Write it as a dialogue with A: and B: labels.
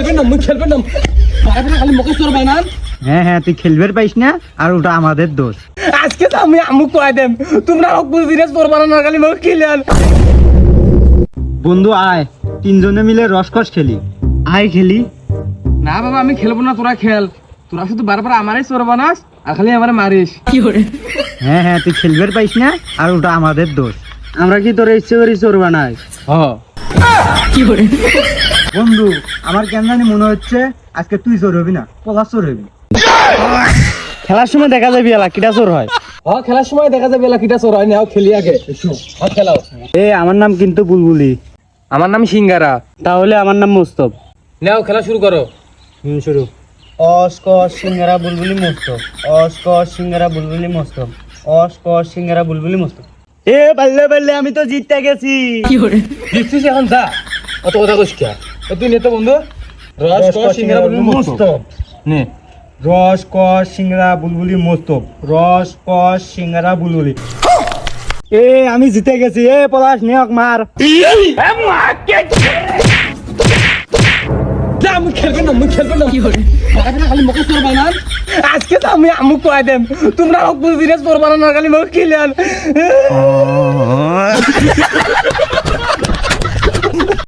A: খেলবেন না, মুই খেলবেন না। খালি মুখে চোর বানান।
B: হ্যাঁ হ্যাঁ, তুই খেলবার পাইস না, আর ওটা আমাদের দোষ।
A: আজকে তো আমি আমুক কয় দেম, তোমরা বুঝিরে চোর বানান খালি মুখ খেলেন।
B: বন্ধু আয়, তিনজনে মিলে রসকস খেলি। আয় খেলি।
A: না বাবা, আমি খেলবো না, তোরা খেল। তোরা শুধু বারবার আমারই চোর বানাস আর খালি আমারে মারিস।
B: হ্যাঁ হ্যাঁ, তুই খেলবার পাইস না, আর ওটা আমাদের দোষ। আমরা কি তোর ইচ্ছে করি চোর বানাই? বন্ধু, আমার কেন জানি মনে হচ্ছে আজকে তুই চোর হবি না, পলাশ চোর হবি। খেলার সময় দেখা যাবি এলা কিটা চোর হয়।
A: খেলার সময় দেখা যাবে এলা কিটা চোর হয়। নাও খেলি আগে, খেলাও।
B: এ আমার নাম কিন্তু বুলবুলি।
A: আমার নাম সিঙ্গারা।
B: তাহলে আমার নাম মোস্তফ।
A: নাও খেলা শুরু করো।
B: শুরু। অস্ক সিঙ্গারা বুলবুলি মোস্তফ, অস্ক সিঙ্গারা বুলবুলি মোস্তফ, অস্ক সিঙ্গারা বুলবুলি মোস্তফ। এ বাল্লে বাল্লে, আমি তো জিততে গেছি।
A: জিতছিস এখন, যা অত কথা কইস কে? তুই নে তো বন্ধু। রস ক সিঙ্গারা বলবি মোস্তফ। নে
B: রস ক সিঙ্গারা বুলবুলি মোস্তফ, রস ক সিঙ্গারা বুলবুলি। এ আমি জিতে গেছি। এ পলাশ নিয়ক মার।
A: যা, আমি খেলবেন না, মুই খেলবেন না। খালি মুখে চোর বানান। আজকে তো আমি আমুক কয় দেম, তোমরা বুঝিরে চোর বানান খালি মুখ খেলেন।